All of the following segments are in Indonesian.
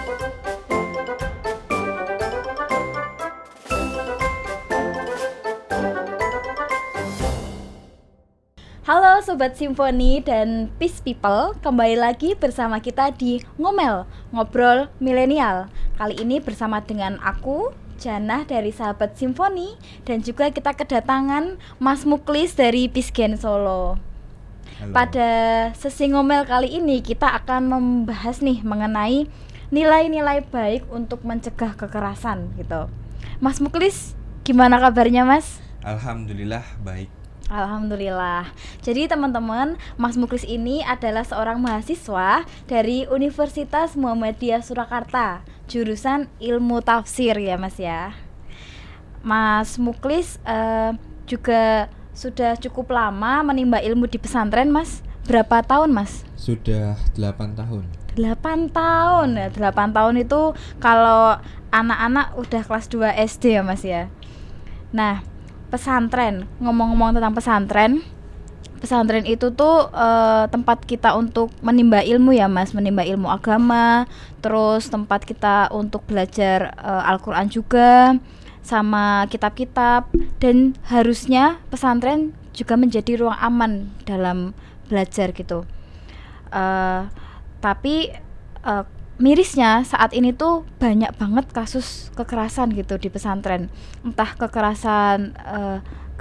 Halo Sobat Simfoni dan Peace People, kembali lagi bersama kita di Ngomel, Ngobrol Milenial. Kali ini bersama dengan aku, Janah dari Sahabat Simfoni, dan juga kita kedatangan Mas Muklis dari Peace Gen Solo. Halo. Pada sesi ngomel kali ini kita akan membahas nih mengenai nilai-nilai baik untuk mencegah kekerasan gitu. Mas Muklis, gimana kabarnya Mas? Alhamdulillah baik. Alhamdulillah. Jadi teman-teman, Mas Muklis ini adalah seorang mahasiswa dari Universitas Muhammadiyah Surakarta, jurusan Ilmu Tafsir ya Mas ya. Mas Muklis juga sudah cukup lama menimba ilmu di pesantren Mas. Berapa tahun Mas? Sudah 8 tahun. 8 tahun ya. 8 tahun itu kalau anak-anak udah kelas 2 SD ya Mas ya. Nah, pesantren, ngomong-ngomong tentang pesantren itu tuh tempat kita untuk menimba ilmu ya Mas, menimba ilmu agama, terus tempat kita untuk belajar Al-Quran juga, sama kitab-kitab, dan harusnya pesantren juga menjadi ruang aman dalam belajar gitu. Tapi mirisnya saat ini tuh banyak banget kasus kekerasan gitu di pesantren, entah kekerasan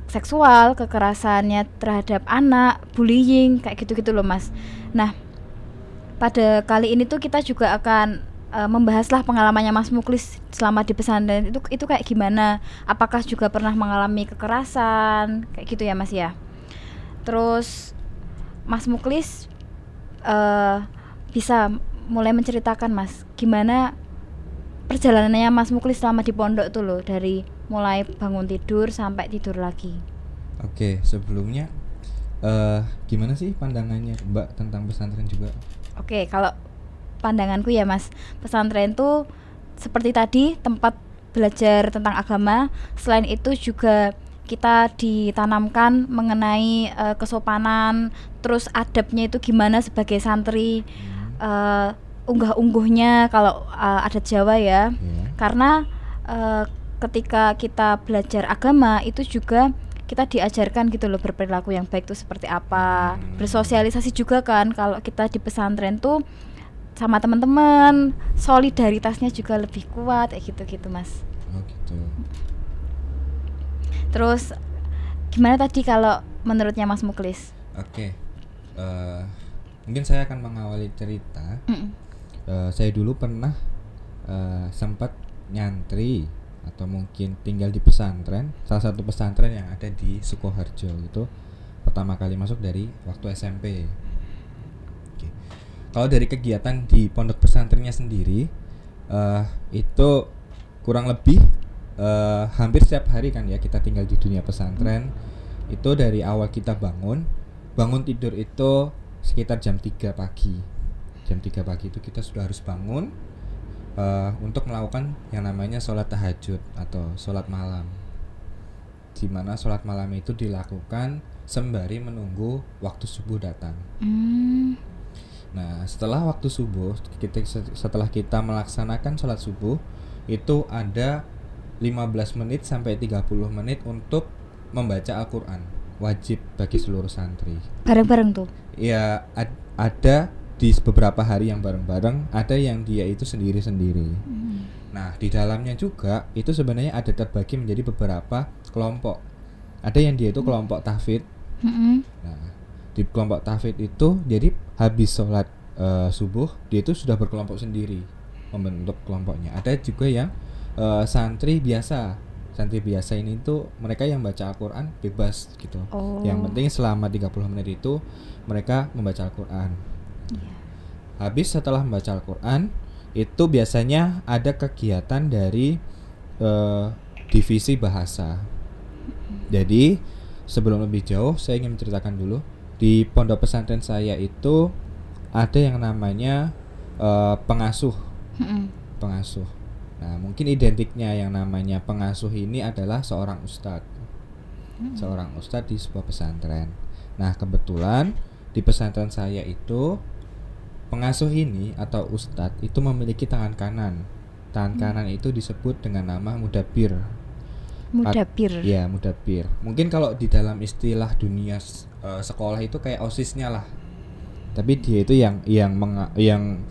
seksual, kekerasannya terhadap anak, bullying kayak gitu-gitu loh Mas. Nah, pada kali ini tuh kita juga akan membahaslah pengalamannya Mas Muklis selama di pesantren itu kayak gimana, apakah juga pernah mengalami kekerasan kayak gitu ya Mas ya. Terus Mas Muklis bisa mulai menceritakan Mas, gimana perjalanannya Mas Muklis selama di pondok tuh loh, dari mulai bangun tidur sampai tidur lagi. Oke, sebelumnya gimana sih pandangannya Mbak tentang pesantren juga? Oke, kalau pandanganku ya Mas, pesantren tuh seperti tadi tempat belajar tentang agama, selain itu juga kita ditanamkan mengenai kesopanan, terus adabnya itu gimana sebagai santri. Unggah-ungguhnya kalau adat Jawa ya. Karena ketika kita belajar agama itu juga kita diajarkan gitu loh, berperilaku yang baik itu seperti apa, bersosialisasi juga kan. Kalau kita di pesantren tuh sama teman-teman, solidaritasnya juga lebih kuat kayak gitu-gitu Mas. Oh gitu. Terus gimana tadi kalau menurutnya Mas Muklis? Oke. Mungkin saya akan mengawali cerita. Saya dulu pernah sempat nyantri atau mungkin tinggal di pesantren, salah satu pesantren yang ada di Sukoharjo. Itu pertama kali masuk dari waktu SMP. Oke. Kalau dari kegiatan di pondok pesantrennya sendiri, itu kurang lebih hampir setiap hari kan ya kita tinggal di dunia pesantren. Itu dari awal kita bangun tidur itu sekitar jam 3 pagi. Jam 3 pagi itu kita sudah harus bangun untuk melakukan yang namanya sholat tahajud atau sholat malam, di mana sholat malam itu dilakukan sembari menunggu waktu subuh datang. Nah, setelah waktu subuh, setelah kita melaksanakan sholat subuh, itu ada 15 menit sampai 30 menit untuk membaca Al-Quran, wajib bagi seluruh santri. Bareng-bareng tuh? Ya, ada di beberapa hari yang bareng-bareng, ada yang dia itu sendiri-sendiri. Nah, di dalamnya juga itu sebenarnya ada terbagi menjadi beberapa kelompok. Ada yang dia itu kelompok tahfidz. Nah, di kelompok tahfidz itu jadi habis sholat subuh dia itu sudah berkelompok sendiri membentuk kelompoknya. Ada juga yang santri biasa. Santri biasa ini tuh mereka yang baca Al-Quran bebas gitu. Yang penting selama 30 menit itu mereka membaca Al-Quran. Habis setelah membaca Al-Quran itu biasanya ada kegiatan dari divisi bahasa. Jadi sebelum lebih jauh saya ingin menceritakan dulu, di pondok pesantren saya itu ada yang namanya pengasuh. Pengasuh. Nah, mungkin identiknya yang namanya pengasuh ini adalah seorang ustadz. Seorang ustadz di sebuah pesantren. Nah, kebetulan di pesantren saya itu pengasuh ini atau ustadz itu memiliki tangan kanan. Tangan kanan itu disebut dengan nama mudabir. Mudabir. Ya, mudabir. Mungkin kalau di dalam istilah dunia sekolah itu kayak OSIS-nya lah. Tapi dia itu yang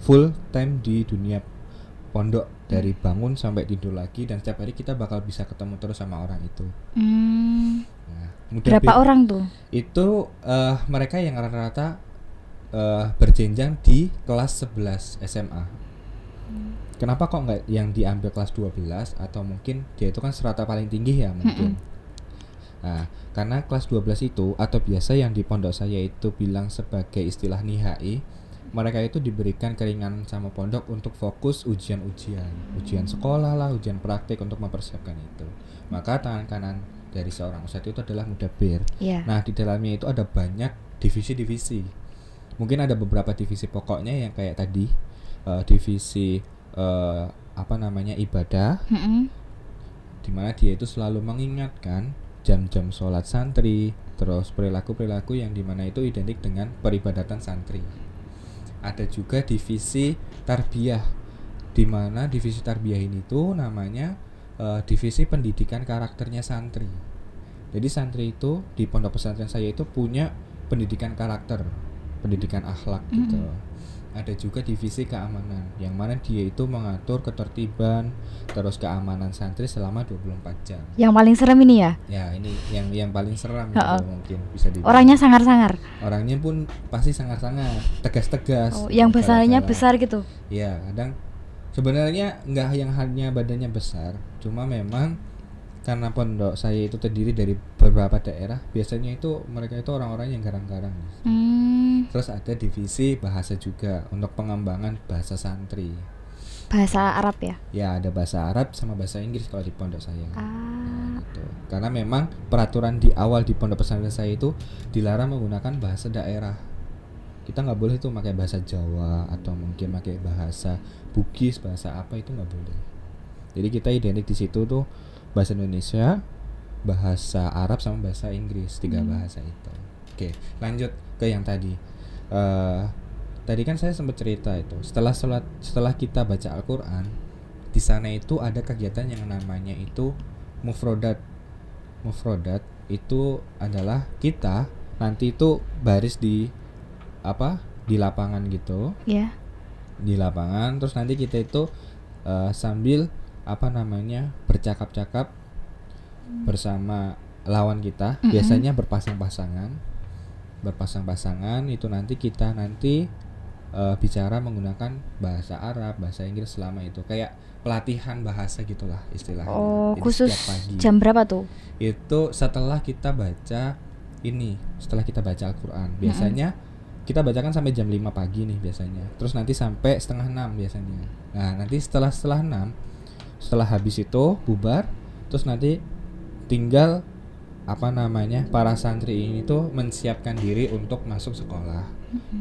full time di dunia pondok, dari bangun sampai tidur lagi, dan setiap hari kita bakal bisa ketemu terus sama orang itu. Nah, Berapa orang tuh? Itu mereka yang rata-rata berjenjang di kelas 11 SMA. Kenapa kok nggak yang diambil kelas 12, atau mungkin dia itu kan serata paling tinggi ya mungkin. Nah, karena kelas 12 itu, atau biasa yang di pondok saya itu bilang sebagai istilah nihai, mereka itu diberikan keringanan sama pondok untuk fokus ujian sekolah lah, ujian praktik untuk mempersiapkan itu. Maka tangan kanan dari seorang ustadz itu adalah mudabir. Nah, di dalamnya itu ada banyak divisi-divisi. Mungkin ada beberapa divisi pokoknya yang kayak tadi, divisi ibadah, dimana dia itu selalu mengingatkan jam-jam sholat santri, terus perilaku-perilaku yang dimana itu identik dengan peribadatan santri. Ada juga divisi tarbiyah, dimana divisi tarbiyah ini tuh namanya divisi pendidikan karakternya santri. Jadi santri itu di pondok pesantren saya itu punya pendidikan karakter, pendidikan akhlak gitu. Ada juga divisi keamanan, yang mana dia itu mengatur ketertiban terus keamanan santri selama 24 jam. Yang paling serem ini ya? Ya, ini yang paling seram gitu, mungkin bisa dibilang. Orangnya sangar-sangar? Orangnya pun pasti sangar-sangar, tegas-tegas. Yang besarnya besar gitu? Ya, kadang sebenarnya nggak yang hanya badannya besar, cuma memang karena pondok saya itu terdiri dari beberapa daerah, biasanya itu mereka itu orang-orang yang garang-garang. Terus ada divisi bahasa juga untuk pengembangan bahasa santri. Bahasa Arab ya? Ya, ada bahasa Arab sama bahasa Inggris kalau di pondok saya. Nah, gitu. Karena memang peraturan di awal di pondok pesantren saya itu dilarang menggunakan bahasa daerah. Kita nggak boleh tuh pakai bahasa Jawa atau mungkin pakai bahasa Bugis, bahasa apa itu nggak boleh. Jadi kita identik di situ tuh bahasa Indonesia, bahasa Arab sama bahasa Inggris, 3 bahasa itu. Oke, lanjut ke yang tadi. Tadi kan saya sempat cerita itu setelah kita baca Al-Quran, di sana itu ada kegiatan yang namanya itu mufrodat. Mufrodat itu adalah kita nanti itu baris di lapangan gitu. Yeah. Di lapangan, terus nanti kita itu sambil bercakap-cakap bersama lawan kita. Biasanya berpasang-pasangan itu nanti kita bicara menggunakan bahasa Arab, bahasa Inggris selama itu, kayak pelatihan bahasa gitulah istilahnya. Jadi khusus jam berapa tuh? Itu setelah kita baca Al-Quran. Biasanya kita bacakan sampai jam 5 pagi nih biasanya. Terus nanti sampai 5:30 biasanya. Nah, nanti setelah 6, setelah habis itu bubar, terus nanti tinggal para santri ini tuh mensiapkan diri untuk masuk sekolah.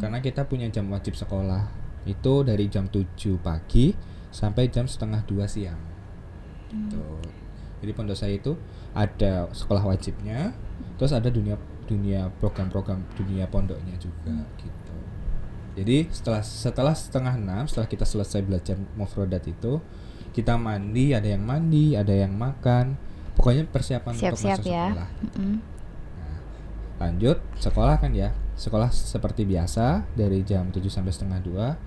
Karena kita punya jam wajib sekolah itu dari jam 7 pagi sampai jam 1:30 siang. Gitu. Jadi pondok saya itu ada sekolah wajibnya, terus ada dunia program-program dunia pondoknya juga gitu. Jadi setelah 5:30, setelah kita selesai belajar mufrodat itu, kita mandi, ada yang makan, pokoknya persiapan untuk masuk sekolah. Nah, lanjut sekolah kan ya, sekolah seperti biasa dari jam 7 sampai 1:30.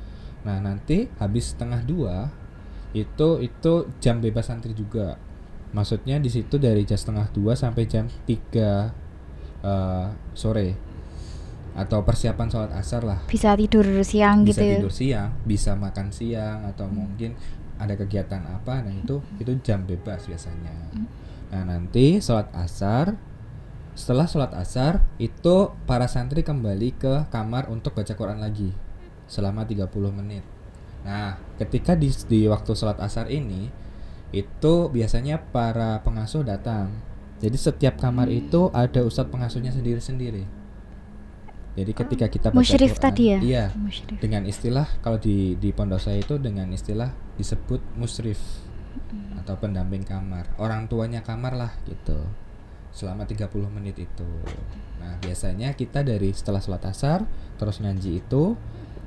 Nah, nanti habis 1:30 itu jam bebas santri juga. Maksudnya di situ dari jam 1:30 sampai jam 3 sore, atau persiapan sholat asar lah. Bisa tidur siang gitu. Bisa tidur siang, bisa makan siang, atau mungkin ada kegiatan apa. Nah, itu jam bebas biasanya. Nah, nanti sholat asar. Setelah sholat asar itu para santri kembali ke kamar untuk baca Quran lagi selama 30 menit. Nah, ketika di waktu sholat asar ini, itu biasanya para pengasuh datang. Jadi setiap kamar itu ada ustadz pengasuhnya sendiri-sendiri. Jadi ketika kita baca musyrif Quran, tadi ya? Iya, musyrif. Dengan istilah, kalau di pondok saya itu dengan istilah disebut musyrif atau pendamping kamar, orang tuanya kamar lah gitu, selama 30 menit itu. Nah, biasanya kita setelah sholat asar terus ngaji itu,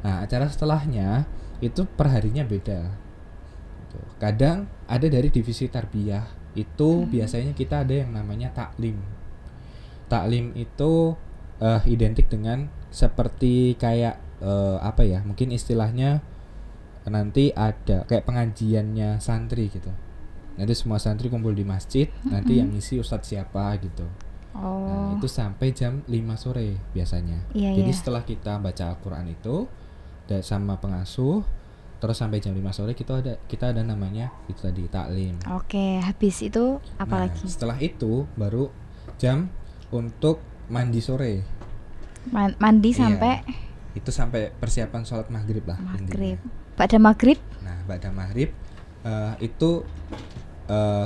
Nah, acara setelahnya itu perharinya beda. Gitu. Kadang ada dari divisi tarbiyah itu biasanya kita ada yang namanya taklim. Taklim itu identik dengan seperti kayak apa ya? Mungkin istilahnya nanti ada kayak pengajiannya santri gitu. Nanti semua santri kumpul di masjid, nanti yang ngisi ustadz siapa gitu. Nah, itu sampai jam 5 sore biasanya. Iya, Jadi iya. setelah kita baca Al-Qur'an itu sama pengasuh, terus sampai jam 5 sore kita ada namanya itu tadi taklim. Oke, habis itu apa Nah, lagi? setelah itu baru jam untuk mandi sore. Mandi Iya. sampai Itu sampai persiapan sholat maghrib lah maghrib. intinya. Pada maghrib? Nah, ba'da maghrib itu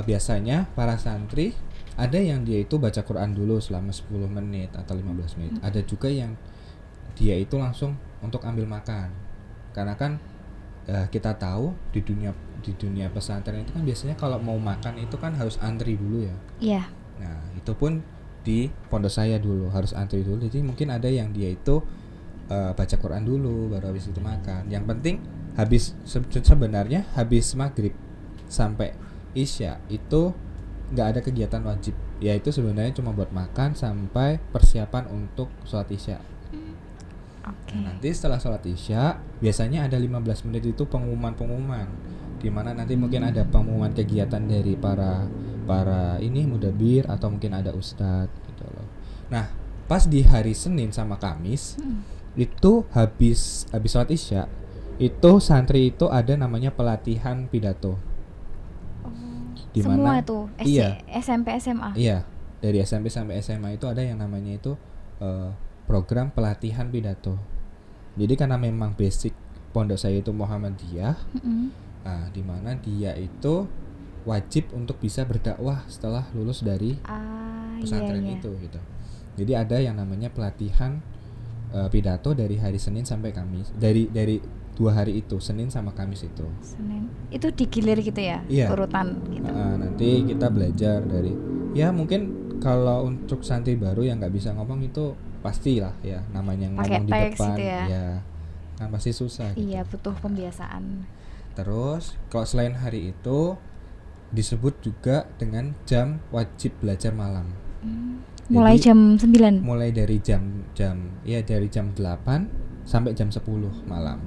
biasanya para santri ada yang dia itu baca Quran dulu selama 10 menit atau 15 menit. Ada juga yang dia itu langsung untuk ambil makan. Karena kan kita tahu di dunia pesantren itu kan biasanya kalau mau makan itu kan harus antri dulu ya. Iya. Nah, itu pun di pondok saya dulu harus antri dulu. Jadi mungkin ada yang dia itu baca Quran dulu baru habis itu makan. Yang penting sebenarnya habis maghrib sampai isya itu nggak ada kegiatan wajib, yaitu sebenarnya cuma buat makan sampai persiapan untuk sholat isya. Oke. Nah, nanti setelah sholat isya biasanya ada 15 menit itu pengumuman di mana nanti mungkin ada pengumuman kegiatan dari para ini mudabir atau mungkin ada ustadz gitu loh. Nah, pas di hari Senin sama Kamis itu habis sholat isya itu santri itu ada namanya pelatihan pidato. Di Semua mana- itu iya. SMP SMA. Iya, dari SMP sampai SMA itu ada yang namanya itu program pelatihan pidato. Jadi karena memang basic pondok saya itu Muhammadiyah, di mana dia itu wajib untuk bisa berdakwah setelah lulus dari pesantren Iya. itu gitu. Jadi ada yang namanya pelatihan pidato dari hari Senin sampai Kamis. Dari 2 hari itu, Senin sama Kamis itu. Senin. Itu digilir gitu ya? Iya. Urutan gitu. Nanti kita belajar dari ya mungkin kalau untuk santri baru yang nggak bisa ngomong itu pastilah ya namanya Pakai ngomong di teks depan gitu ya? kan pasti susah gitu. Iya, butuh pembiasaan. Terus kalau selain hari itu disebut juga dengan jam wajib belajar malam. Mulai Jadi, jam 9. mulai dari jam dari jam 8 sampai jam 10 malam.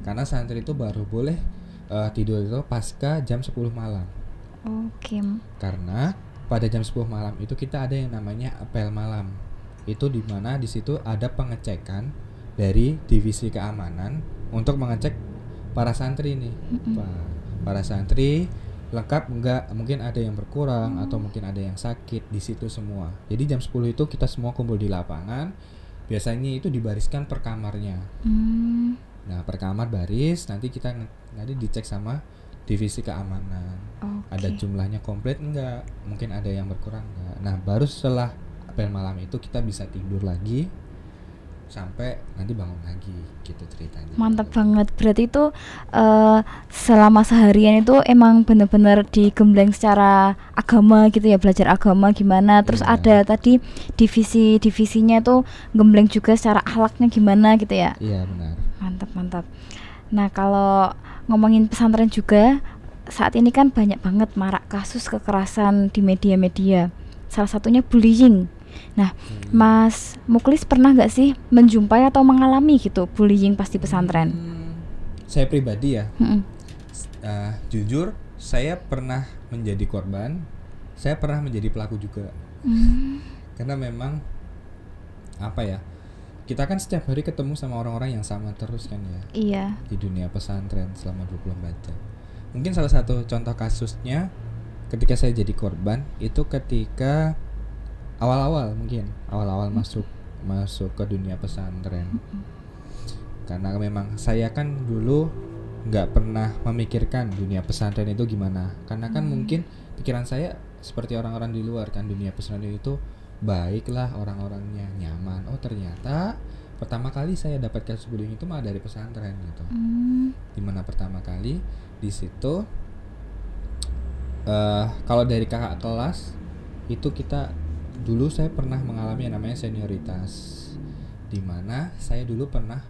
Karena santri itu baru boleh tidur itu pasca jam 10 malam. Oke. Karena pada jam 10 malam itu kita ada yang namanya apel malam. Itu di mana di situ ada pengecekan dari divisi keamanan untuk mengecek para santri nih. Para santri lengkap enggak, mungkin ada yang berkurang atau mungkin ada yang sakit di situ semua. Jadi jam 10 itu kita semua kumpul di lapangan. Biasanya itu dibariskan per kamarnya. Nah, per kamar baris nanti dicek sama divisi keamanan. Ada jumlahnya komplit enggak? Mungkin ada yang berkurang enggak. Nah, baru setelah apel malam itu kita bisa tidur lagi sampai nanti bangun lagi gitu ceritanya. Mantap banget. Berarti itu selama seharian itu emang benar-benar digembleng secara agama gitu ya, belajar agama gimana. Terus Iya. ada tadi divisinya tuh gembleng juga secara akhlaknya gimana gitu ya. Iya, benar. Mantap. Nah, kalau ngomongin pesantren juga saat ini kan banyak banget marak kasus kekerasan di media-media. Salah satunya bullying. Nah, Mas Muklis pernah nggak sih menjumpai atau mengalami gitu bullying pas di pesantren? Saya pribadi ya, Mm-mm. jujur saya pernah menjadi korban, saya pernah menjadi pelaku juga. Karena memang apa ya, kita kan setiap hari ketemu sama orang-orang yang sama terus kan ya. Iya. Di dunia pesantren selama 24 jam. Mungkin salah satu contoh kasusnya ketika saya jadi korban itu ketika awal-awal masuk ke dunia pesantren. Karena memang saya kan dulu nggak pernah memikirkan dunia pesantren itu gimana. Karena kan mungkin pikiran saya seperti orang-orang di luar kan, dunia pesantren itu baiklah, orang-orangnya nyaman. Oh, ternyata pertama kali saya dapat kasus bullying itu malah dari pesantren gitu. Dimana pertama kali di situ kalau dari kakak kelas itu dulu saya pernah mengalami yang namanya senioritas, dimana saya dulu pernah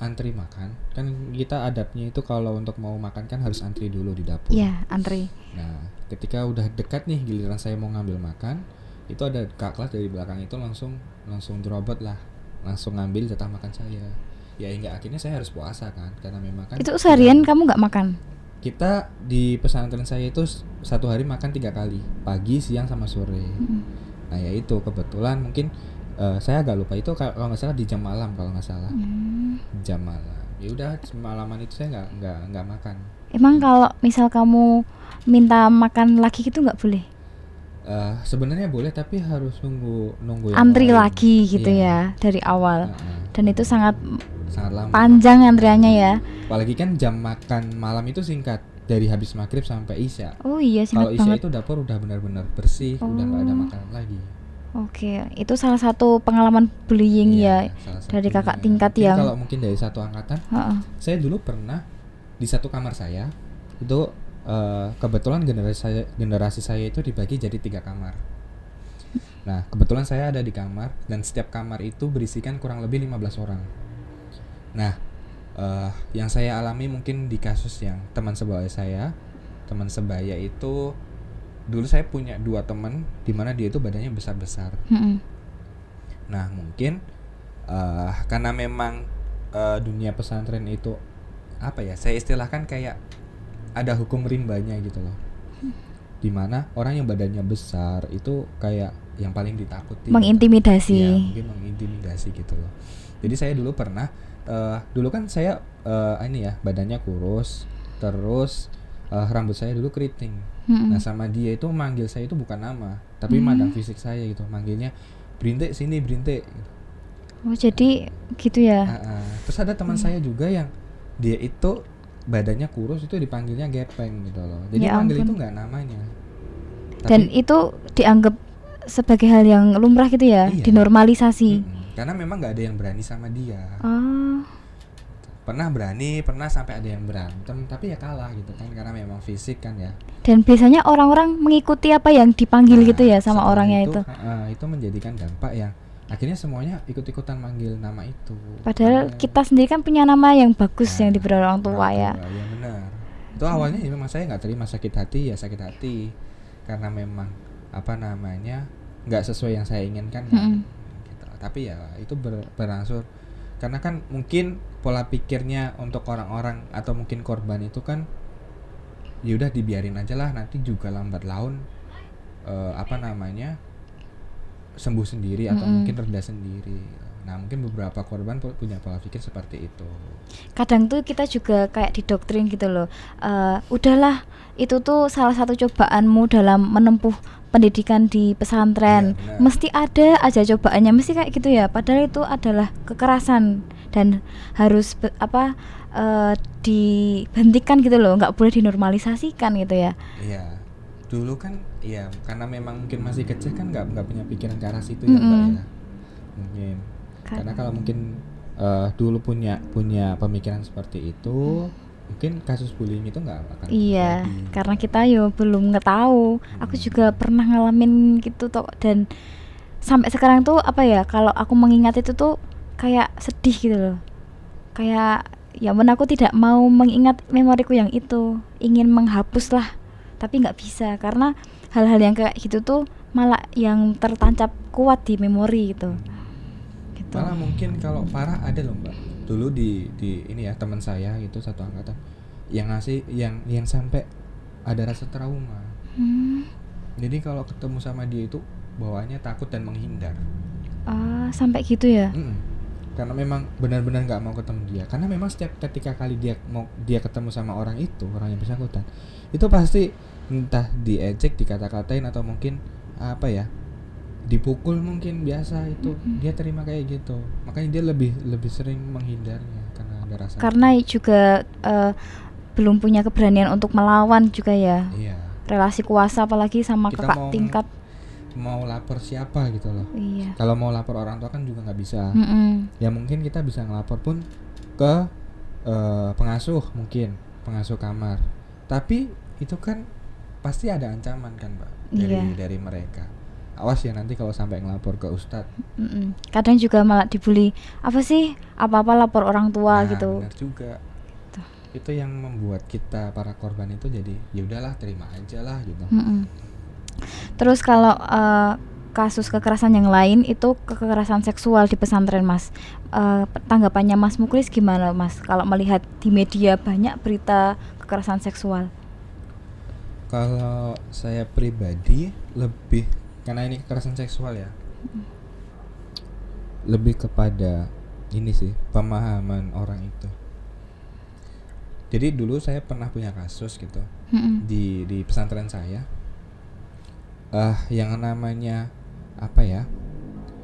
antri makan. Kan kita adabnya itu kalau untuk mau makan kan harus antri dulu di dapur. Iya, antri. Nah, ketika udah dekat nih giliran saya mau ngambil makan, itu ada kak kelas dari belakang itu langsung drobot lah, langsung ngambil jatah makan saya. Ya hingga akhirnya saya harus puasa kan, karena memang kan Itu seharian kamu nggak makan? kita di pesantren saya itu satu hari makan 3 kali, pagi, siang, sama sore. Nah ya itu kebetulan mungkin saya agak lupa itu kalau nggak salah di jam malam, kalau nggak salah jam malam. Ya udah semalaman itu saya nggak makan. Emang kalau misal kamu minta makan lagi gitu nggak boleh? Sebenarnya boleh tapi harus nunggu yang Antri lain. lagi gitu Iya. ya dari awal. Heeh. Dan itu sangat Sangat lama. panjang antriannya ya. Apalagi kan jam makan malam itu singkat, dari habis maghrib sampai isya. Oh iya, Kalau singkat isya banget. itu dapur udah benar-benar bersih, udah nggak ada Oh. makanan lagi. Oke, itu salah satu pengalaman bullying ya salah dari satunya. kakak tingkat Mungkin yang. kalau mungkin dari satu angkatan, Heeh. saya dulu pernah di satu kamar saya itu kebetulan generasi saya itu dibagi jadi 3 kamar. Nah kebetulan saya ada di kamar dan setiap kamar itu berisikan kurang lebih 15 orang. Nah yang saya alami mungkin di kasus yang teman sebaya itu, dulu saya punya 2 teman di mana dia itu badannya besar-besar. Mm-mm. Nah mungkin karena memang dunia pesantren itu apa ya, saya istilahkan kayak ada hukum rimbanya gitu loh, dimana orang yang badannya besar itu kayak yang paling ditakuti, Mengintimidasi. ya mungkin mengintimidasi gitu loh. Jadi saya dulu pernah dulu kan saya ini ya badannya kurus, terus rambut saya dulu keriting. Mm-mm. Nah sama dia itu manggil saya itu bukan nama tapi madang fisik saya gitu, manggilnya Brintik, sini Brintik gitu. Oh jadi gitu ya. Terus ada teman saya juga yang dia itu badannya kurus, itu dipanggilnya gepeng gitu loh. Jadi Ya manggil ampun. itu nggak namanya. Dan itu dianggap sebagai hal yang lumrah gitu ya, Iya. dinormalisasi. Karena memang nggak ada yang berani sama dia. Oh, Pernah berani, pernah sampai ada yang berantem, tapi ya kalah gitu kan, karena memang fisik kan ya. dan biasanya orang-orang mengikuti apa yang dipanggil gitu ya sama Setelah orangnya itu. itu menjadikan dampak yang akhirnya semuanya ikut-ikutan manggil nama itu. Padahal Karena- kita sendiri kan punya nama yang bagus yang Nah, diberi orang tua ya. Iya benar. Itu awalnya ya memang saya nggak terima, sakit hati karena memang apa namanya nggak sesuai yang saya inginkan kan. Gitu. Tapi ya itu berangsur karena kan mungkin pola pikirnya untuk orang-orang atau mungkin korban itu kan ya udah dibiarin aja lah, nanti juga lambat laun apa namanya sembuh sendiri atau mungkin reda sendiri. Nah mungkin beberapa korban punya pola pikir seperti itu. Kadang tuh kita juga kayak didoktrin gitu loh. Udahlah, itu tuh salah satu cobaanmu dalam menempuh pendidikan di pesantren. Iya, benar. Mesti ada aja cobaannya, mesti kayak gitu ya. Padahal itu adalah kekerasan dan harus dihentikan gitu loh, nggak boleh dinormalisasikan gitu ya. Iya, dulu kan ya karena memang mungkin masih kecil kan nggak punya pikiran ke arah situ ya Mbak ya. Mungkin karena kalau mungkin dulu punya pemikiran seperti itu, mungkin kasus bullying itu nggak akan Iya, terjadi. karena kita yo belum tahu. Aku juga pernah ngalamin gitu toh, dan sampai sekarang tuh apa ya, kalau aku mengingat itu tuh kayak sedih gitu loh. Kayak ya ampun, aku tidak mau mengingat memoriku yang itu, ingin menghapus lah, tapi nggak bisa karena hal-hal yang kayak gitu tuh malah yang tertancap kuat di memori gitu. Gitu. Malah mungkin kalau parah ada loh Mbak. Dulu di ini ya teman saya gitu satu angkatan yang ngasih yang sampai ada rasa trauma. Jadi kalau ketemu sama dia itu bawaannya takut dan menghindar. Sampai gitu ya. Karena memang benar-benar nggak mau ketemu dia. Karena memang setiap ketika kali dia ketemu sama orang itu, orang yang bersangkutan, itu pasti entah diejek, dikata-katain atau mungkin apa ya, dipukul mungkin biasa itu. Dia terima kayak gitu. Makanya dia lebih sering menghindarnya karena ada rasa. Karena juga belum punya keberanian untuk melawan juga ya. Iya. Relasi kuasa apalagi sama Kita kakak tingkat. mau lapor siapa gitu loh. Iya. Kalau mau lapor orang tua kan juga nggak bisa. Ya mungkin kita bisa ngelapor pun ke pengasuh, mungkin pengasuh kamar. Tapi itu kan pasti ada ancaman kan Mbak dari mereka. awas ya nanti kalau sampai ngelapor ke ustadz. Kadang juga malah dibully, apa sih apa-apa lapor orang tua Nah, gitu. benar juga. Tuh. Itu yang membuat kita para korban itu jadi ya udahlah terima aja lah gitu. Terus kalau kasus kekerasan yang lain itu kekerasan seksual di pesantren, Mas. Tanggapannya Mas Muklis gimana, Mas? Kalau melihat di media banyak berita kekerasan seksual. Kalau saya pribadi lebih, karena ini kekerasan seksual ya, lebih kepada ini sih, pemahaman orang itu. Jadi dulu saya pernah punya kasus gitu di pesantren saya. Yang namanya apa ya?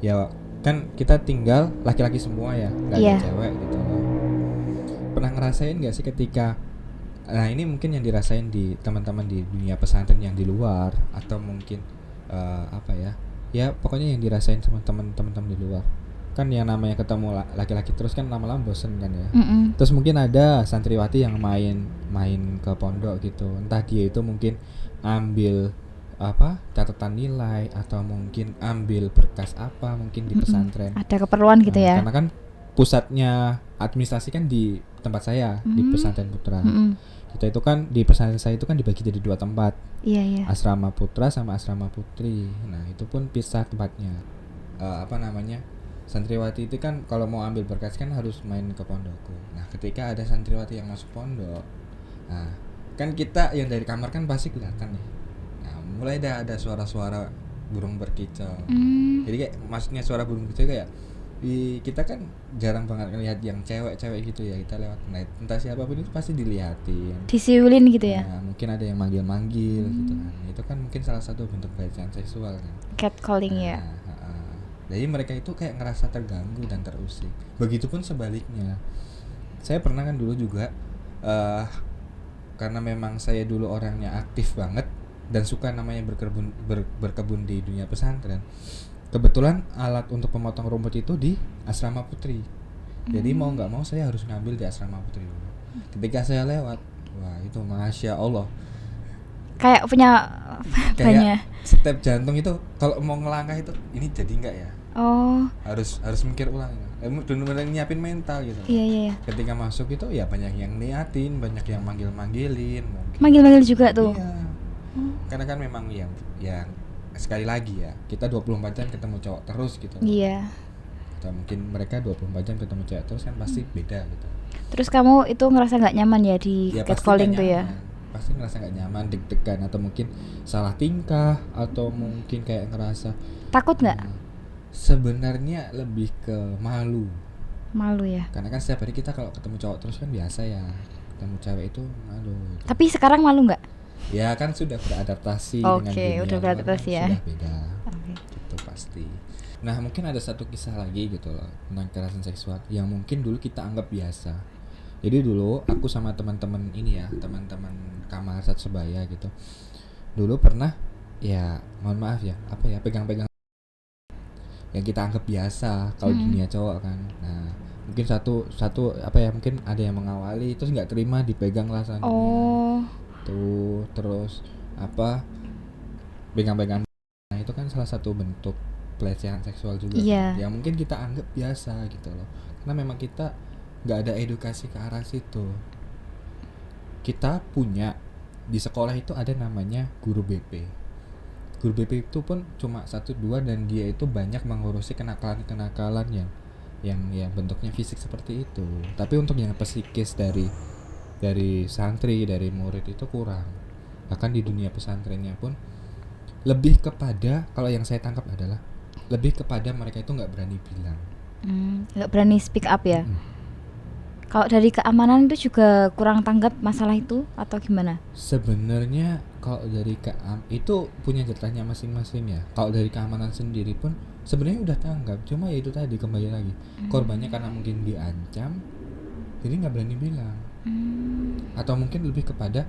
Ya kan kita tinggal laki-laki semua ya, nggak ada cewek gitu loh. Pernah ngerasain nggak sih ketika, nah ini mungkin yang dirasain di teman-teman di dunia pesantren yang di luar, atau mungkin apa ya? Ya pokoknya yang dirasain sama teman-teman di luar. Kan yang namanya ketemu laki-laki terus kan lama-lama bosen kan ya. Terus mungkin ada santriwati yang main ke pondok gitu, entah dia itu mungkin ambil apa catatan nilai atau mungkin ambil berkas apa mungkin di pesantren. Ada keperluan gitu ya. Karena kan pusatnya administrasi kan di tempat saya di pesantren putra. Kita itu kan di pesantren saya itu kan dibagi jadi 2 tempat. Iya. Asrama putra sama asrama putri. Nah itu pun pisah tempatnya. Apa namanya, santriwati itu kan kalau mau ambil berkas kan harus main ke pondokku. Nah ketika ada santriwati yang masuk pondok, nah kan kita yang dari kamar kan pasti kelihatan nih. Nah mulai ada suara-suara burung berkicau. Jadi kayak maksudnya suara burung berkicau kayak kita kan jarang banget ngelihat yang cewek-cewek gitu ya, kita lewat night entah siapapun itu pasti dilihatin, disiulin gitu ya. Nah, mungkin ada yang manggil-manggil gitu kan. Itu kan mungkin salah satu bentuk pelecehan seksual kan, Catcalling ya. Jadi mereka itu kayak ngerasa terganggu dan terusik. Begitupun sebaliknya. Saya pernah kan dulu juga karena memang saya dulu orangnya aktif banget dan suka namanya berkebun di dunia pesantren. Kebetulan alat untuk memotong rumput itu di asrama putri. Jadi mau nggak mau saya harus ngambil di asrama putri dulu. Ketika saya lewat, wah itu masya Allah. Kayak punya banyak. Setiap jantung itu kalau mau ngelangkah itu ini jadi nggak ya? Oh. Harus mikir ulang. Benar-benar nyiapin mental gitu. Iya. Ketika masuk itu ya banyak yang niatin, banyak yang manggil-manggilin. Manggil-manggil juga tuh. Iya. Karena kan memang yang sekali lagi ya, kita 24 jam ketemu cowok terus gitu. Iya. Atau mungkin mereka 24 jam ketemu cewek terus kan pasti beda gitu. Terus kamu itu ngerasa nggak nyaman ya di catcalling tuh ya? Pasti ngerasa nggak nyaman, deg-degan, atau mungkin salah tingkah, atau mungkin kayak ngerasa takut nggak? Sebenarnya lebih ke malu ya. Karena kan setiap hari kita kalau ketemu cowok terus kan biasa ya, ketemu cewek itu malu gitu. Tapi sekarang malu nggak? Ya kan sudah beradaptasi dengan dunia udah beradaptasi ya. Sudah beda. Gitu pasti. Nah mungkin ada satu kisah lagi gitu loh tentang kekerasan seksual yang mungkin dulu kita anggap biasa. Jadi dulu aku sama teman-teman ini ya, teman-teman kamar satu sebaya gitu, dulu pernah ya, mohon maaf ya, apa ya, pegang-pegang yang kita anggap biasa kalau dunia cowok kan. Nah mungkin satu apa ya, mungkin ada yang mengawali terus nggak terima dipegang lah sana. Tuh terus apa, pegang-pegang. Nah itu kan salah satu bentuk pelecehan seksual juga kan, yang mungkin kita anggap biasa gitu loh, karena memang kita nggak ada edukasi ke arah situ. Kita punya di sekolah itu ada namanya guru BP. Guru BP itu pun cuma 1-2 dan dia itu banyak mengurusi kenakalan yang bentuknya fisik seperti itu. Tapi untuk yang psikis dari santri, dari murid itu kurang. Bahkan di dunia pesantrennya pun lebih kepada, kalau yang saya tangkap adalah lebih kepada mereka itu nggak berani bilang, nggak berani speak up ya. Kalau dari keamanan itu juga kurang tanggap masalah itu atau gimana? Sebenarnya kalau dari itu punya ceritanya masing-masing ya. Kalau dari keamanan sendiri pun sebenarnya udah tanggap, cuma ya itu tadi kembali lagi, korbannya karena mungkin diancam jadi nggak berani bilang. Atau mungkin lebih kepada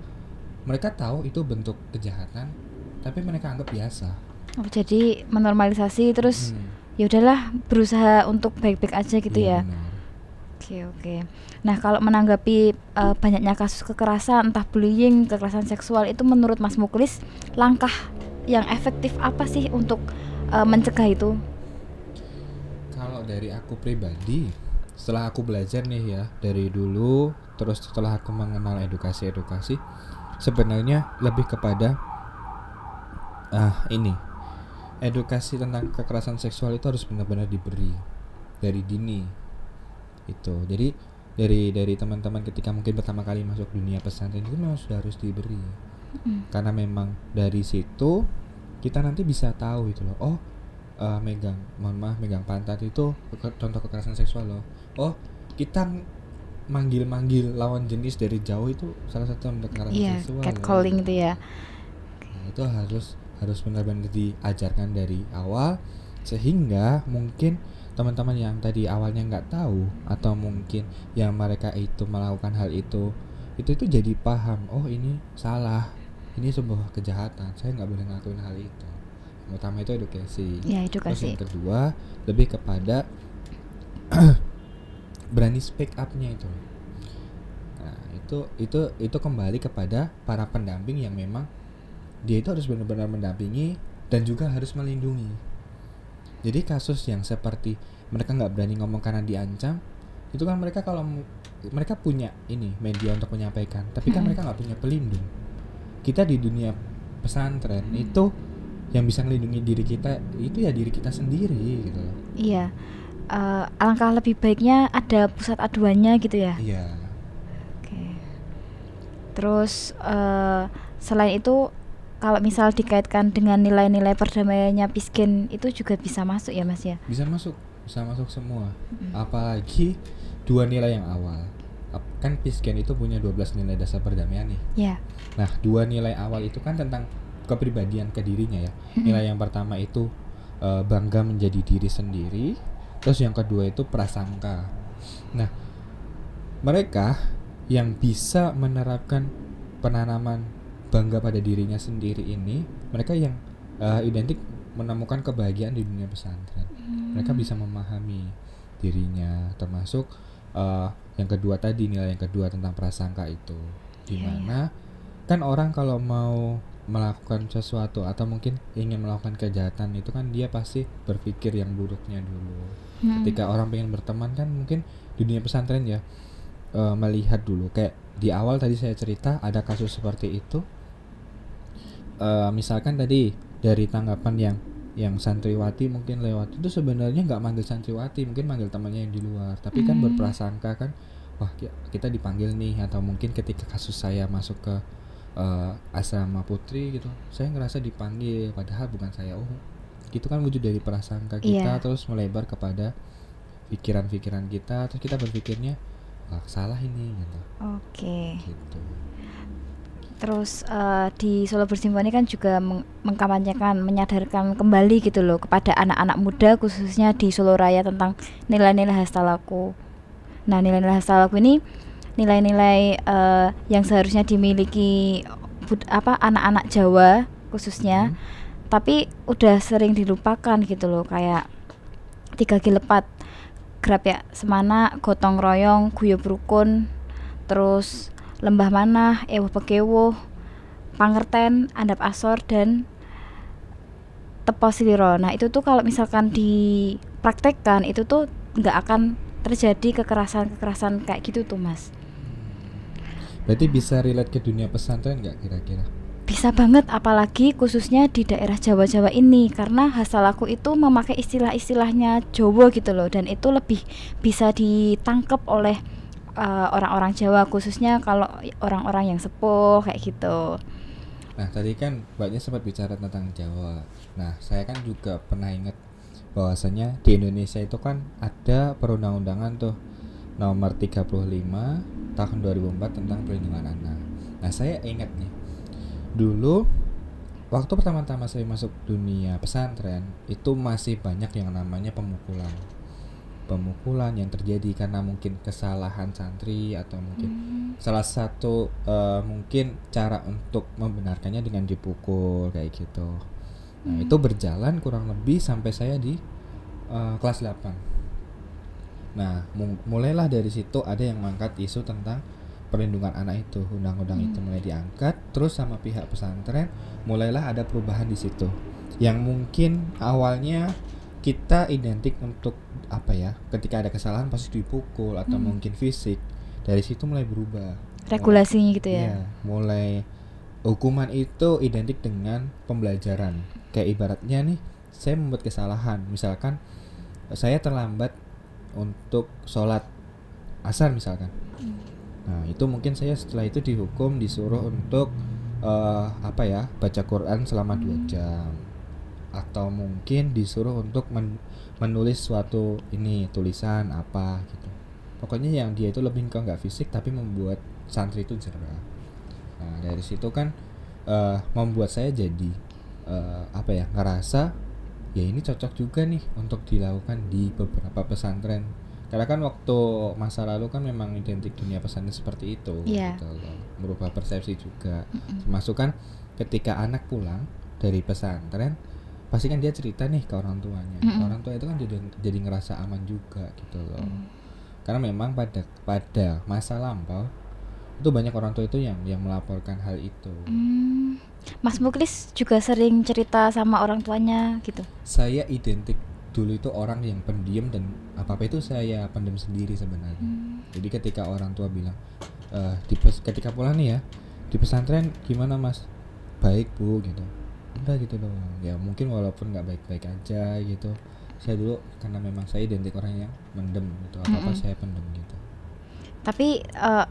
mereka tahu itu bentuk kejahatan tapi mereka anggap biasa. Jadi menormalisasi terus ya udahlah, berusaha untuk baik-baik aja gitu ya. Benar. Oke. Nah kalau menanggapi banyaknya kasus kekerasan, entah bullying, kekerasan seksual, itu menurut Mas Muklis langkah yang efektif apa sih untuk mencegah itu? Kalau dari aku pribadi, setelah aku belajar nih ya dari dulu, terus setelah aku mengenal edukasi, sebenarnya lebih kepada ini edukasi tentang kekerasan seksual itu harus benar-benar diberi dari dini itu. Jadi dari teman-teman ketika mungkin pertama kali masuk dunia pesantren itu memang sudah harus diberi, karena memang dari situ kita nanti bisa tahu itu loh. Oh, megang pantat itu contoh kekerasan seksual loh. Oh, kita manggil lawan jenis dari jauh itu salah satu bentuk kekerasan Iya, seksual. catcalling itu ya. Nah, itu harus benar-benar diajarkan dari awal, sehingga mungkin teman-teman yang tadi awalnya nggak tahu atau mungkin yang mereka itu melakukan hal itu jadi paham. Oh, ini salah, ini sebuah kejahatan, saya nggak boleh ngelakuin hal itu. Yang utama itu edukasi. Ya, Terus edukasi. yang kedua lebih kepada berani speak up-nya itu. Nah, itu kembali kepada para pendamping yang memang dia itu harus benar-benar mendampingi dan juga harus melindungi. Jadi kasus yang seperti mereka nggak berani ngomong karena diancam, itu kan mereka kalau mereka punya ini media untuk menyampaikan, tapi kan mereka nggak punya pelindung. Kita di dunia pesantren itu yang bisa melindungi diri kita itu ya diri kita sendiri gitu loh. Iya. Alangkah lebih baiknya ada pusat aduannya gitu ya. Iya. Oke. Terus selain itu, kalau misal dikaitkan dengan nilai-nilai perdamaiannya Pisgen itu juga bisa masuk ya Mas ya? Bisa masuk semua. Apalagi dua nilai yang awal. Kan Pisgen itu punya 12 nilai dasar perdamaian nih. Ya. Nah, dua nilai awal itu kan tentang kepribadian ke dirinya ya. Nilai yang pertama itu bangga menjadi diri sendiri. Terus yang kedua itu prasangka. Nah, mereka yang bisa menerapkan penanaman bangga pada dirinya sendiri ini, mereka yang identik menemukan kebahagiaan di dunia pesantren. Mereka bisa memahami dirinya, termasuk yang kedua tadi, nilai yang kedua tentang prasangka itu, dimana kan orang kalau mau melakukan sesuatu atau mungkin ingin melakukan kejahatan itu kan dia pasti berpikir yang buruknya dulu. Ketika orang pengen berteman kan mungkin di dunia pesantren ya melihat dulu, kayak di awal tadi saya cerita ada kasus seperti itu. Misalkan tadi dari tanggapan yang santriwati mungkin lewat itu sebenarnya nggak manggil santriwati, mungkin manggil temannya yang di luar, tapi kan berprasangka kan, wah kita dipanggil nih. Atau mungkin ketika kasus saya masuk ke asrama putri gitu, saya ngerasa dipanggil padahal bukan saya. Oh, itu kan wujud dari prasangka kita, terus melebar kepada pikiran-pikiran kita, terus kita berpikirnya wah salah ini gitu. Oke. Gitu. Terus di Solo Bersimfoni kan juga mengkampanyekan, menyadarkan kembali gitu loh kepada anak-anak muda khususnya di Solo Raya tentang nilai-nilai hastalaku. Nah, nilai-nilai hastalaku ini nilai-nilai yang seharusnya dimiliki anak-anak Jawa khususnya, tapi udah sering dilupakan gitu loh, kayak 3 Gilepat, Grab ya Semana, Gotong Royong, Guyub Rukun, terus Lembah Manah, Ewuh Pekewuh, Pangerten, Andap Asor, dan Tepo Sliro. Nah, itu tuh kalau misalkan dipraktekkan itu tuh nggak akan terjadi kekerasan kayak gitu tuh Mas. Berarti bisa relate ke dunia pesantren nggak kira-kira? Bisa banget, apalagi khususnya di daerah Jawa-Jawa ini, karena hastalaku itu memakai istilah-istilahnya Jawa gitu loh, dan itu lebih bisa ditangkap oleh orang-orang Jawa, khususnya kalau orang-orang yang sepuh kayak gitu. Nah, tadi kan Mbaknya sempat bicara tentang Jawa. Nah, saya kan juga pernah ingat bahwasanya di Indonesia itu kan ada perundang-undangan tuh nomor 35 tahun 2004 tentang perlindungan anak. Nah, saya ingat nih, dulu waktu pertama-tama saya masuk dunia pesantren itu masih banyak yang namanya pemukulan yang terjadi karena mungkin kesalahan santri, atau mungkin salah satu mungkin cara untuk membenarkannya dengan dipukul kayak gitu. Nah, itu berjalan kurang lebih sampai saya di kelas 8. Nah, mulailah dari situ ada yang mengangkat isu tentang perlindungan anak itu, undang-undang itu mulai diangkat, terus sama pihak pesantren mulailah ada perubahan di situ. yang mungkin awalnya kita identik untuk apa ya, ketika ada kesalahan pasti dipukul atau mungkin fisik. Dari situ mulai berubah Regulasinya gitu ya. Iya, mulai hukuman itu identik dengan pembelajaran. Kayak ibaratnya nih, saya membuat kesalahan, misalkan saya terlambat untuk sholat asar misalkan. Nah itu mungkin saya setelah itu dihukum, disuruh untuk baca Quran selama 2 jam, atau mungkin disuruh untuk menulis suatu tulisan apa gitu. Pokoknya yang dia itu lebih ke nggak fisik tapi membuat santri itu jerah. Nah dari situ kan membuat saya jadi ngerasa ya ini cocok juga nih untuk dilakukan di beberapa pesantren. Karena kan waktu masa lalu kan memang identik dunia pesantren seperti itu, gitu loh. Merubah persepsi juga. Termasuk kan ketika anak pulang dari pesantren, pasti kan dia cerita nih ke orang tuanya. Orang tua itu kan jadi ngerasa aman juga gitu loh. Karena memang pada masa lampau itu banyak orang tua itu yang melaporkan hal itu. Mas Muklis juga sering cerita sama orang tuanya gitu. Saya identik dulu itu orang yang pendiam dan apa-apa itu saya pendam sendiri sebenarnya. Jadi ketika orang tua bilang ketika pulang nih ya, di pesantren gimana Mas? Baik Bu gitu. Udah gitu doang. Ya mungkin walaupun nggak baik-baik aja gitu. Saya dulu karena memang saya identik orang yang mendem gitu. Apa-apa saya pendem gitu. Tapi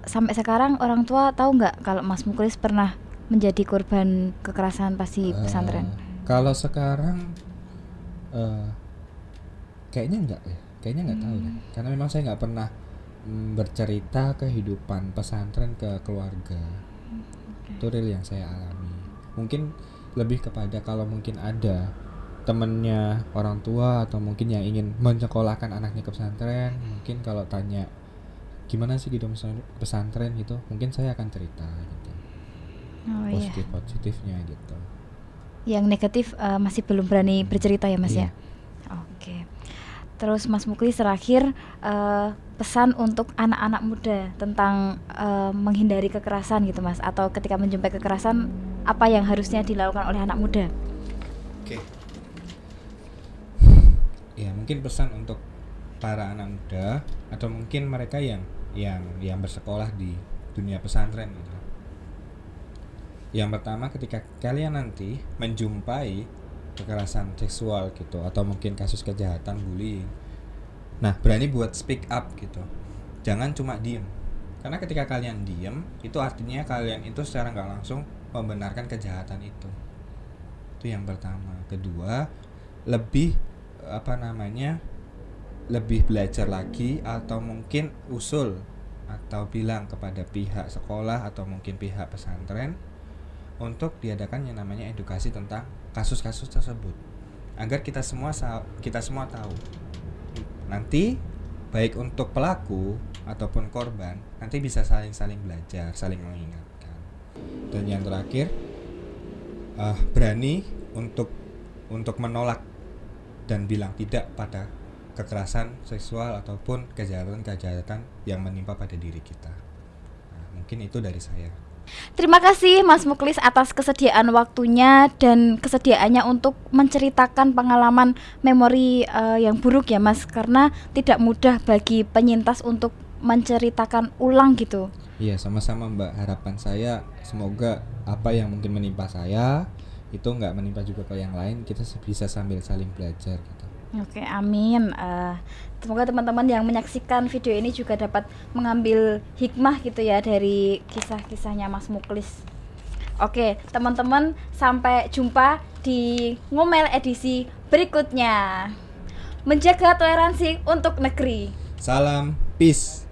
sampai sekarang orang tua tahu nggak kalau Mas Muklis pernah menjadi korban kekerasan pas di pesantren? Kalau sekarang kayaknya nggak tahu ya. Karena memang saya nggak pernah bercerita kehidupan pesantren ke keluarga. Itu real yang saya alami. Mungkin lebih kepada kalau mungkin ada temennya orang tua atau mungkin yang ingin menyekolahkan anaknya ke pesantren, mungkin kalau tanya gimana sih gitu pesantren gitu, mungkin saya akan cerita gitu. Positifnya gitu. Yang negatif masih belum berani bercerita ya Mas ya. Oke. Terus Mas Muklis terakhir pesan untuk anak-anak muda tentang menghindari kekerasan gitu Mas, atau ketika menjumpai kekerasan apa yang harusnya dilakukan oleh anak muda? Oke. Ya mungkin pesan untuk para anak muda atau mungkin mereka yang bersekolah di dunia pesantren gitu. Yang pertama, ketika kalian nanti menjumpai kekerasan seksual gitu atau mungkin kasus kejahatan bullying, nah berani buat speak up gitu. Jangan cuma diem. Karena ketika kalian diem, itu artinya kalian itu secara nggak langsung membenarkan kejahatan itu. Itu yang pertama. Kedua, lebih lebih belajar lagi atau mungkin usul atau bilang kepada pihak sekolah atau mungkin pihak pesantren untuk diadakan yang namanya edukasi tentang kasus-kasus tersebut, agar kita semua tahu nanti baik untuk pelaku ataupun korban nanti bisa saling belajar, saling mengingatkan. Dan yang terakhir, berani untuk menolak dan bilang tidak pada kekerasan seksual ataupun kejahatan yang menimpa pada diri kita. Nah, mungkin itu dari saya. Terima kasih Mas Muklis atas kesediaan waktunya dan kesediaannya untuk menceritakan pengalaman memori yang buruk ya Mas, karena tidak mudah bagi penyintas untuk menceritakan ulang gitu. Iya, sama-sama Mbak. Harapan saya semoga apa yang mungkin menimpa saya itu nggak menimpa juga ke yang lain, kita bisa sambil saling belajar gitu. Oke, amin. Semoga teman-teman yang menyaksikan video ini juga dapat mengambil hikmah gitu ya dari kisah-kisahnya Mas Muklis. Oke, teman-teman, sampai jumpa di Ngomel edisi berikutnya. Menjaga toleransi untuk negeri. Salam, peace.